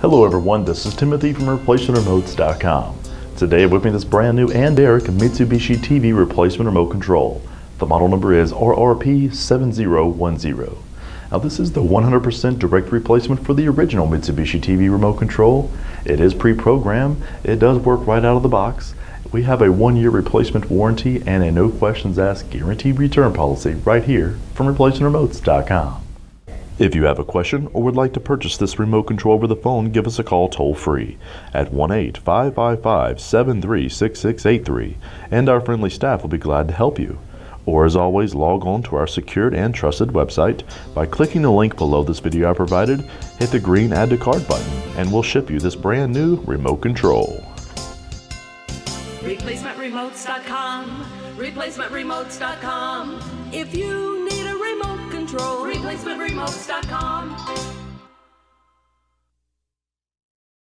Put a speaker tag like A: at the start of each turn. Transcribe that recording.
A: Hello everyone, this is Timothy from ReplacementRemotes.com. Today with me this brand new ANDERIC Mitsubishi TV replacement remote control. The model number is RRP7010. Now this is the 100% direct replacement for the original Mitsubishi TV remote control. It is pre-programmed, it does work right out of the box. We have a 1-year replacement warranty and a no questions asked guaranteed return policy right here from ReplacementRemotes.com. If you have a question or would like to purchase this remote control over the phone, give us a call toll-free at 1-855-553-6683 and our friendly staff will be glad to help you. Or as always, log on to our secured and trusted website by clicking the link below this video I provided, hit the green Add to Cart button, and we'll ship you this brand new remote control.
B: ReplacementRemotes.com, ReplacementRemotes.com. If you need a remote control, ReplacementRemotes.com.